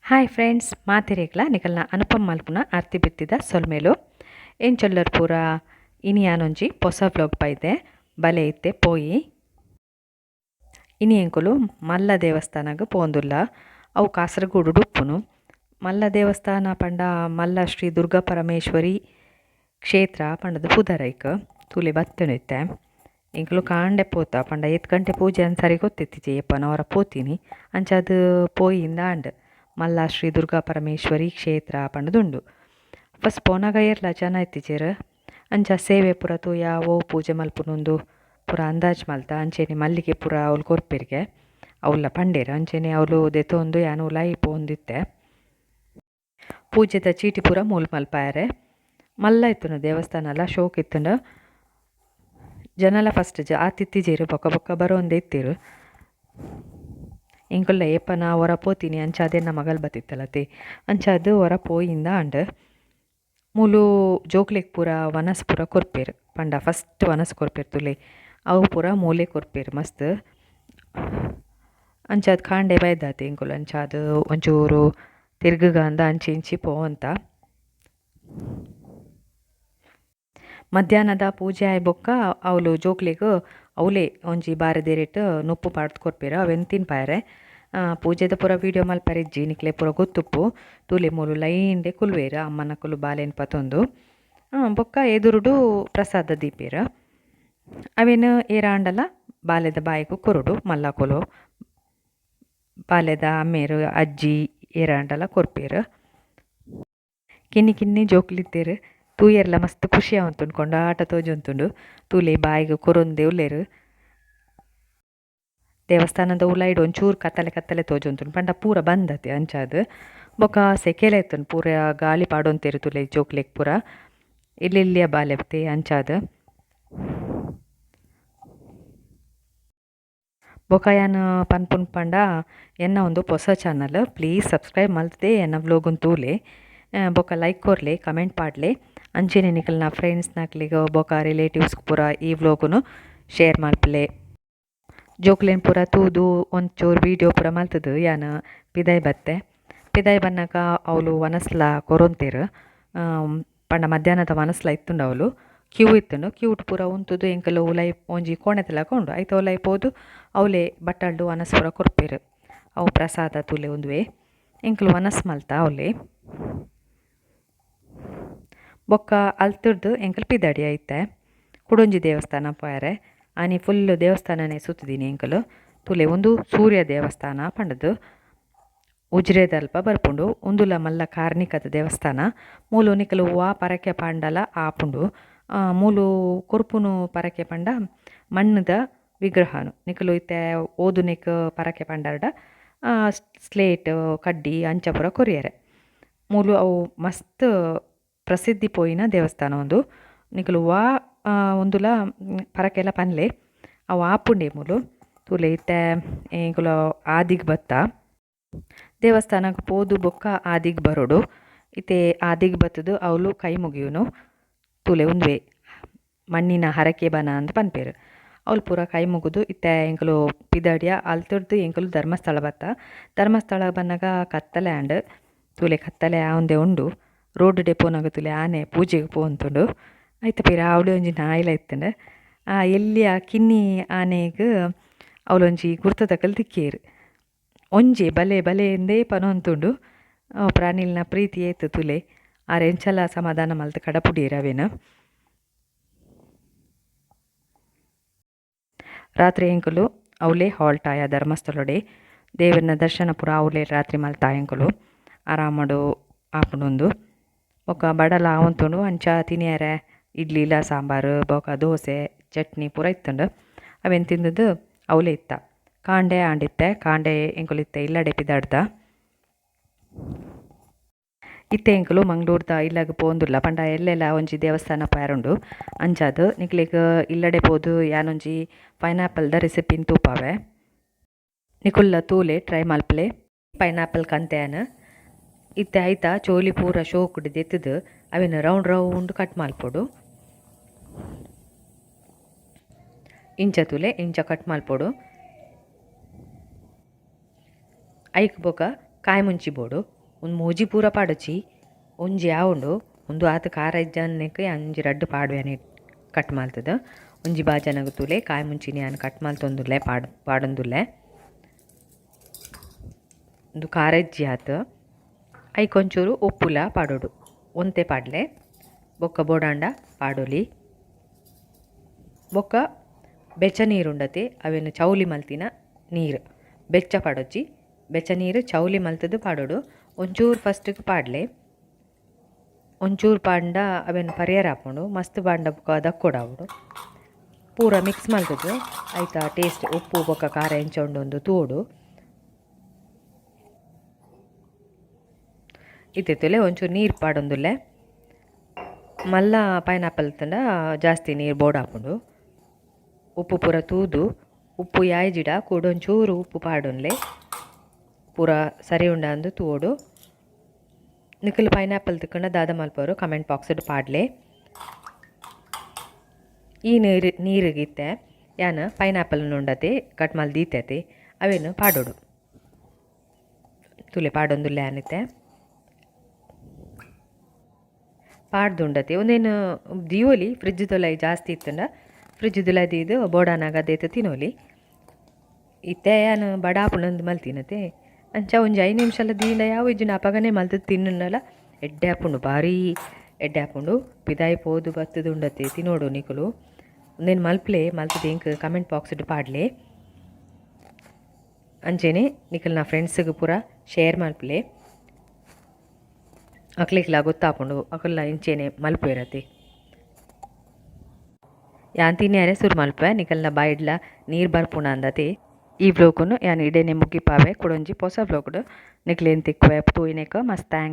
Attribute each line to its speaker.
Speaker 1: Hi friends ಮಾತಿರೇಗ್ಲ ನಿಕಲ್ನ Anupam ಮಲ್ಪುನ ಅರ್ತಿ ಬಿತ್ತಿದ ಸೊಲ್ಮೇಲು ಏನ್ ಚೊಲ್ಲರ್ ಪೂರ ಇನಿಯಾನೊಂಜಿ ಹೊಸ ವ್ಲಾಗ್ ಬೈದೆ ಬಲೆ ಇತ್ತೆ ಪೋಯಿ ಇನಿ ಎಂಕುಲು ಮಲ್ಲ ದೇವಸ್ಥಾನಗ್ ಪೋಂದುಲ್ಲ ಅವು ಕಾಸರಗೋಡು ಡುಪ್ಪುನು ಮಲ್ಲ ದೇವಸ್ಥಾನ ಪಂಡ ಮಲ್ಲ ಶ್ರೀ ದುರ್ಗಾ ಪರಮೇಶ್ವರಿ ಕ್ಷೇತ್ರ ಪಂಡದ ಪುದರೈಕ್ ತೂಲೆ ಬತ್ತುನಿತ್ತೆ ಎಂಕುಲು ಕಾಂಡೆ ಪೋತ ಪಂಡ 7 ಗಂಟೆ ಪೂಜೆ ಅನ್ಸರಿ ಗೊತ್ತಿತ್ತಿಜೆ ಯಪ್ಪನ ಅವರ ಪೋತೀನಿ ಅಂಚದು ಪೋಯಿಂದ ಅಂಡ್ ಮಲ್ಲ ಶ್ರೀ ದುರ್ಗಾ ಪರಮೇಶ್ವರಿ ಕ್ಷೇತ್ರ ಪಂಡದುಂಡು ಫಸ್ಟ್ ಪೋನಾಗ ಏರ್ಲ ಜನ ಇತ್ತಿಜೆರ್ ಅಂಚ ಸೇವೆ ಪೂರ ತೂಯ ಓ ಪೂಜೆ ಮಲ್ಪುನೊಂದು ಪೂರ ಅಂದಾಜ್ ಮಲ್ತ ಅಂಚೆನೆ ಮಲ್ಲಿಗೆ ಪೂರ ಅವ್ಲು ಕೊರ್ಪೆರ್ಗೆ ಅವಳ ಪಂಡೇರ ಅಂಚೆನೆ ಅವಳು ದೆತೊಂದು ಯಾನು ಲೈ ಪೋಂದಿತ್ತೆ ಪೂಜೆದ ಚೀಟಿ ಪೂರ ಮೂಲ್ ಮಲ್ಪಾಯರೆ ಮಲ್ಲ ಇತ್ತುಂಡು ದೇವಸ್ಥಾನ ಎಲ್ಲ ಶೋಕ್ ಇತ್ತುಂಡು ಜನಲ ಫಸ್ಟ್ ಆತಿತ್ತಿಜೆರು ಬೊಕ್ಕ ಬೊಕ್ಕ ಬರೋಂದೆ ಇತ್ತಿರು ಇಂಕುಲ್ಲ ಏಪನ ಹೊರ ಪೋತೀನಿ ಅಂಚ ಅದೆನ್ನ ಮಗಲ್ ಬತ್ತಿತ್ತಲತೆ ಅಂಚ ಅದು ಹೊರ ಪೋಯಿಂದ ಅಂಡ್ ಮೂಲು ಜೋಕ್ಲೆಗ್ ಪೂರ ವನಸ್ ಪೂರ ಕೊರ್ಪೇರು ಪಂಡ ಫಸ್ಟ್ ವನಸ್ ಕೊರ್ಪೇರು ತುಲೆ ಅವು ಪೂರ ಮೂಲೆ ಕೊರ್ಪೇರು ಮಸ್ತ್ ಅಂಚ ಅದು ಕಾಂಡೆ ಬೈದಾತೆ ಇಂಕುಲು ಅಂಚ ಅದು ಒಂಚೂರು ತಿರ್ಗಗ ಅಂದ ಅಂಚಿ ಇಂಚಿ ಪೋವಂತ ಮಧ್ಯಾಹ್ನದ ಪೂಜೆ ಆಯ್ ಬೊಕ್ಕ ಅವಳು ಜೋಕ್ಲೆಗ್ ಅವಲೇ ಒಂಜಿ ಬಾರೆದೇರಿಟ್ಟು ನುಪ್ಪು ಪಾಡ್ದು ಕೊರ್ಪೇರು ಅವೆನ್ ತಿನ್ಪಾಯರೆ ಪೂಜೆದ ಪೂರ ವೀಡಿಯೋ ಮಲ್ಪರಿಜ್ಜಿ ನಿಕ್ಲೆ ಪೂರ ಗೊತ್ತುಪ್ಪು ತೂಲೆ ಮೂಲು ಲೈನ್ಡೆ ಕುಲ್ವೇರು ಅಮ್ಮನ ಕುಲು ಬಾಲೆನ್ ಪತೊಂದು ಬೊಕ್ಕ ಎದುರುಡು ಪ್ರಸಾದ ದೀಪೇರು ಅವೇನು ಏರಾಂಡಲ ಬಾಲೆದ ಬಾಯಿಗೂ ಕೊರುಡು ಮಲ್ಲ ಕೊಲು ಬಾಲೆದ ಅಮ್ಮೇರು ಅಜ್ಜಿ ಏರಾಂಡಲ ಕೊರ್ಪೇರು ಕಿನ್ನಿ ಕಿನ್ನಿ ಜೋಕ್ಲಿತ್ತೇರು ತೂಯೆರ್ಲ ಮಸ್ತ್ ಖುಷಿ ಆವಂತುಂಡು ಕೊಂಡಾಟ ತೋಜೊಂತುಂಡು ತೂಲೆ ಬಾಯಿಗೆ ಕೊರೊಂದೆ ಉಲ್ಲೇರು ದೇವಸ್ಥಾನದ ಉಲಾಯ್ಡ್ ಒಂಚೂರು ಕತ್ತಲೆ ಕತ್ತಲೆ ತೋಜೊಂತುಂಡು ಪಂಡ ಪೂರ ಬಂದತೆ ಅಂಚಾದ್ ಬೊಕ ಸೆಕೆಲೆ ಇತ್ತುಂಡು ಪೂರ ಗಾಳಿ ಪಾಡೊಂತೆರು ತುಲೆ ಜೋಕ್ಲೆಗ್ ಪೂರ ಇಲ್ಲಿಯ ಬಾಲೆಬ್ತೆ ಅಂಚಾದ್ ಬೊಕ ಯಾನ್ ಪನ್ಪುನ್ ಪಂಡ ಎನ್ನ ಒಂದು ಹೊಸ ಚಾನಲ್ ಪ್ಲೀಸ್ ಸಬ್ಸ್ಕ್ರೈಬ್ ಮಲ್ತದೆ ಎನ್ನ ವ್ಲೋಗುನ್ ತೂಲೆ ಬೊಕ ಲೈಕ್ ಕೊರ್ಲೆ ಕಮೆಂಟ್ ಪಾಡ್ಲೆ ಅಂಚೆನೆ ನಿಕಲ್ನ ಫ್ರೆಂಡ್ಸ್ನಕ್ಲಿಗ ಬೊಕ ರಿಲೇಟಿವ್ಸ್ ಪೂರ ಈ ವ್ಲೋಗುನು ಶೇರ್ ಮಲ್ಪಲೆ ಜೋಕ್ಲೆನ್ ಪೂರ ತೂದು ಒಂಚೂರು ವೀಡಿಯೋ ಪೂರ ಮಲ್ತದು ಯಾನ್ ಪಿದಾಯ್ ಬತ್ತೆ ಪಿದಾಯ್ ಬನ್ನಗ ಅವಳು ವನಸ್ಲ ಕೊರೊಂತೆರು ಪಂಡ ಮಧ್ಯಾಹ್ನದ ವನಸ್ಲ ಇತ್ತುಂಡು ಅವಳು ಕ್ಯೂ ಇತ್ತುಂಡು ಕ್ಯೂಟ್ ಪೂರ ಉಂತುದು ಎಂಕಲು ಉಲೈ ಒಂಜಿ ಕೋಣೆತಲ ಕೊಂಡು ಐತ ಉಲೈ ಪೋದು ಅವಳೆ ಬಟ್ಟಲ್ಡು ವನಸ್ ಪೂರ ಕೊರ್ಪೇರು ಅವು ಪ್ರಸಾದ ತುಲೆ ಒಂದುವೆ ಎಂಕಲು ವನಸ್ ಮಲ್ತ ಅವಳೆ ಬೊಕ್ಕ ಅಲ್ತುರ್ದು ಎಂಕಲ್ ಪಿದಾಡಿ ಐತೆ ಕುಡೊಂಜಿ ದೇವಸ್ಥಾನ ಪೋಯರೆ ಆನಿ ಫುಲ್ ದೇವಸ್ಥಾನನೇ ಸುತ್ತಿದೀನಿ ಎಂಕಲು ತುಲೆ ಒಂದು ಸೂರ್ಯ ದೇವಸ್ಥಾನ ಪಂಡದು ಉಜ್ರೆದಲ್ಪ ಬರ್ಪುಂಡು ಉಂದುಲ ಮಲ್ಲ ಕಾರ್ಣಿಕದ ದೇವಸ್ಥಾನ ಮೂಲು ನಿಕಲು ವಾ ಪರಕೆ ಪಾಂಡಲ ಆಪುಂಡು ಮೂಲು ಕೊರ್ಪುನು ಪರಕೆ ಪಂಡ ಮಣ್ಣದ ವಿಗ್ರಹನು ನಿಕಲು ಇತ್ತೆ ಓದುನೆಕ್ ಪರಕೆ ಪಂಡರ್ಡ ಸ್ಲೇಟ್ ಕಡ್ಡಿ ಅಂಚ ಪೂರ ಕೊರಿಯರೆ ಮೂಲು ಅವು ಮಸ್ತ್ ಪ್ರಸಿದ್ಧಿ ಪೋಯಿನ ದೇವಸ್ಥಾನ ಒಂದು ನಿಕಲು ವಾ ಒಂದುಲ ಪರಕೆಲ್ಲ ಪನ್ಲೆ ಅವು ಆಪುಂಡೆ ಮೂಲು ತೂಲೆ ಇತ್ತೆ ಎಂಕುಲು ಆದಿಗ್ ಬತ್ತ ದೇವಸ್ಥಾನಕ್ಕೆ ಪೋದು ಬೊಕ್ಕ ಆದಿಗ್ ಬರೋಡು ಇತ್ತೆ ಆದಿಗ್ ಬತ್ತದು ಅವಳು ಕೈ ಮುಗಿಯುನು ತೂಲೆ ಉಂದ್ವೆ ಮಣ್ಣಿನ ಹರಕೆ ಬನ ಅಂತ ಪನ್ಪೇರು ಅವಳು ಪೂರ ಕೈ ಮುಗಿದು ಇತ್ತೆ ಎಂಕಲು ಪಿದಾಡಿಯ ಅಲ್ತುರ್ದು ಎಂಕಲು ಧರ್ಮಸ್ಥಳ ಬತ್ತ ಧರ್ಮಸ್ಥಳ ಬನ್ನಾಗ ಕತ್ತಲೆ ಆಂಡ್ ತೂಲೆ ಕತ್ತಲೆ ಆವಂದೆ ಉಂಡು ರೋಡ್ ಡೆಪೋನಾಗ ತುಲೆ ಆನೆ ಪೂಜೆಗೆ ಪೋಂತುಂಡು ಆಯ್ತು ಪೇರ ಅವಳು ಒಂಜಿ ನಾಯಿಲ ಇತ್ತಂಡು ಎಲ್ಲಿಯ ಕಿನ್ನಿ ಆನೆಗ್ ಅವಳೊಂಜಿ ಗುರ್ತದಕಲ್ ತಿಕ್ಕೇರು ಒಂಜೆ ಬಲೆ ಬಲೆ ಎಂದೇ ಪನೊಂತುಂಡು ಪ್ರಾಣಿಲ್ನ ಪ್ರೀತಿ ಏತು ತುಲೆ ಆರೆಂಚಲ ಸಮಾಧಾನ ಮಲ್ತು ಕಡಪುಡೀರು ಅವೇನು ರಾತ್ರಿ ಎಂಕುಲು ಅವಳೇ ಹಾಲ್ಟ್ ಆಯ ಧರ್ಮಸ್ಥಳಡೆ ದೇವರನ ದರ್ಶನ ಪೂರ ಅವಳೇ ರಾತ್ರಿ ಮಲ್ತ ಎಂಕುಲು ಆರಾಮಡು ಆಪುಂಡು ಬೊಕ ಬಡಲ ಆವಂತುಂಡು ಅಂಚ ತಿನಿಯರೆ ಇಡ್ಲಿ ಇಲ್ಲ ಸಾಂಬಾರು ಬೊಕ ದೋಸೆ ಚಟ್ನಿ ಪೂರ ಇತ್ತುಂಡು ಅವೆನ್ ತಿಂದದ್ದು ಅವಲೇ ಇತ್ತ ಕಾಂಡೆ ಆಂಡಿತ್ತೆ ಕಾಂಡೆ ಎಂಕುಲು ಇತ್ತೆ ಇಲ್ಲಡೆ ಪಿದಾಡ್ದ ಇತ್ತೆ ಎಂಕುಲು ಮಂಗ್ಳೂರ್ದ ಇಲ್ಲಗ್ ಪೋಂದುಲ್ಲ ಪಂಡ ಎಲ್ಲೆಲ್ಲ ಒಂಜಿ ದೇವಸ್ಥಾನ ಪಾರುಂಡು ಅಂಚಾದ್ ನಿಕ್ಲೆಗ್ ಇಲ್ಲಡೆ ಪೋದು ಯಾನೊಂಜಿ ಪೈನಾಪಲ್ದ ರೆಸಿಪಿನ್ ತೂಪಾವೆ ನಿಕುಲ್ಲ ತೂಲೆ ಟ್ರೈ ಮಲ್ಪಲೆ ಪೈನಾಪಲ್ ಕಂತೆಯನ್ ಇತ್ತೆ ಐತ ಚೋಲಿ ಪೂರ ಶೋಕುಡು ದೆತ್ತದು ಅವೇನು ರೌಂಡ್ ರೌಂಡ್ ಕಟ್ ಮಲ್ಪೊಡು ಇಂಚ ತುಲೆ ಇಂಚ ಕಟ್ ಮಲ್ಪೊಡು ಐಕ್ ಬೊಕ ಕಾಯಿ ಮುಂಚಿ ಬೋಡು ಒಂದು ಮೂಜಿ ಪೂರ ಪಾಡಚಿ ಒಂಜಿ ಆವುಂಡು ಒಂದು ಆತ ಖಾರ ಇಜ್ಜನ್ನಕ್ಕೆ ಅಂಜಿ ರಡ್ಡು ಪಾಡುವೆನೆ ಕಟ್ ಮಾಡ್ತದ ಒಂಜಿ ಬಾಜನಗ ತೂಲೆ ಕಾಯಿ ಮುಂಚಿನಿ ನಾನು ಕಟ್ ಮಾಡ್ತೊಂದುಲ್ಲೆ ಪಾಡೊಂದುಲ್ಲೆ ಒಂದು ಖಾರ ಇಜ್ಜಿ ಆತು ಐಕೊಂಚೂರು ಉಪ್ಪುಲ ಪಾಡೋಡು ಒಂತೆ ಪಾಡ್ಲೆ ಬೊಕ್ಕ ಬೋಡಾಂಡ ಪಾಡೋಲಿ ಬೊಕ್ಕ ಬೆಚ್ಚ ನೀರು ಉಂಡತೆ ಅವೇನು ಚೌಲಿ ಮಲ್ತಿನ ನೀರು ಬೆಚ್ಚ ಪಾಡೊಚ್ಚಿ ಬೆಚ್ಚ ನೀರು ಚೌಲಿ ಮಲ್ತದ್ದು ಪಾಡೋಡು ಒಂಚೂರು ಫಸ್ಟಿಗೆ ಪಾಡ್ಲೆ ಒಂಚೂರು ಪಾಂಡ ಅವೇನು ಪರಿಹಾರ ಹಾಕೊಂಡು ಮಸ್ತ್ ಬಾಂಡ ಬೊಕ್ಕ ದಕ್ಕೊಡಾವುಡು ಪೂರ ಮಿಕ್ಸ್ ಮಲ್ತದ್ದು ಆಯ್ತಾ ಟೇಸ್ಟ್ ಉಪ್ಪು ಬೊಕ್ಕ ಖಾರ ಹೆಂಚೊಂಡೊಂದು ತೂಡು ಇತ್ತಿತ್ತಲೆ ಒಂಚೂರು ನೀರು ಪಾಡೊಂದುಲ್ಲೆ ಮಲ್ಲ ಪೈನಾಪಲ್ ತಂಡ ಜಾಸ್ತಿ ನೀರು ಬೋರ್ಡ್ ಹಾಕೊಂಡು ಉಪ್ಪು ಪೂರ ತೂದು ಉಪ್ಪು ಯಾಯ್ ಜಿಡ ಕೂಡೊಂಚೂರು ಉಪ್ಪು ಪಾಡೊನ್ಲೆ ಪೂರ ಸರಿ ಉಂಡ ಅಂದು ತೂಡು ನಿಖಲ್ ಪೈನಾಪಲ್ ತಿಕ್ಕಂಡ ದಾದ ಮಲ್ಪವರು ಕಮೆಂಟ್ ಬಾಕ್ಸಡ್ ಪಾಡ್ಲೆ ಈ ನೀರಿಗಿತ್ತೆ ಯಾನ ಪೈನಾಪಲ್ ಉಂಡತೆ ಕಟ್ ಮಲ್ ದೀತೈತೆ ಅವೇನು ಪಾಡೋಡು ತುಲೆ ಪಾಡೊಂದುಲ್ಲೆ ಅನ್ನತ್ತೆ ಪಾಡ್ದುಂಡತೆ ಒಂದೇನು ದಿಯೋಲಿ ಫ್ರಿಜ್ ತೊಲೈ ಜಾಸ್ತಿ ಇತ್ತಂಡ ಫ್ರಿಜ್ ದುಲೈದು ಬೋಡಾನಾಗ ಅದೇತ ತಿನ್ನೋಲಿ ಇತ್ತೆ ನಾನು ಬಡಾಪುನಂದು ಮಲ್ತಿನತೆ ಅಂಚ ಒಂಜಿ 5 ನಿಮಿಷಲ ದೀಂಡ ಯಾವ ಇಜ್ಜಿನ ಅಪಗನೆ ಮಲ್ತದ್ದು ತಿನ್ನಲ್ಲ ಎಡ್ಡೆ ಹಾಪುಂಡು ಭಾರಿ ಎಡ್ಡೆ ಹಾಪುಂಡು ಪಿದಾಯಿ ಪೋದು ಬತ್ತದು ಉಂಡತೆ ತಿನ್ನೋಡು ನಿಕುಲು ಒಂದೇನು ಮಲ್ಪಲೆ ಮಲ್ತದೆ ಇಂಕ್ ಕಮೆಂಟ್ ಬಾಕ್ಸ್ಡ್ ಪಾಡ್ಲೆ ಅಂಚೆನೆ ನಿಕಲ್ ನಾ ಫ್ರೆಂಡ್ಸ್ಗೆ ಪೂರ ಶೇರ್ ಮಲ್ಪಲೆ ಅಕ್ಲಿಕ್ಲ ಗೊತ್ತಾಪುಂಡು ಅಕಲ್ಲ ಇಂಚೆನೆ ಮಲ್ಪು ಇರತ್ತೆ ಯಾನ್ ತಿನ್ಯಾರೆ ಸುರು ಮಲ್ಪೆ ನಿಕಲ್ನ ಬಾಯಿಡ್ಲ ನೀರು ಬರ್ಪುಣ ಅಂದತೆ ಈ ವ್ಲೋಗನ್ನು ಯಾನ್ ಇಡೇನೆ ಮುಗಿಪಾವೆ ಕುಡೊಂಜಿ ಹೊಸ ವ್ಲೋಗ್ಡು ನಿಕ್ಲೇನು ತಿಕ್ಕುವೆ ತೂಯಿನೇಕ ಮಸ್ತ್ ಥ್ಯಾಂಕ್ಸ್.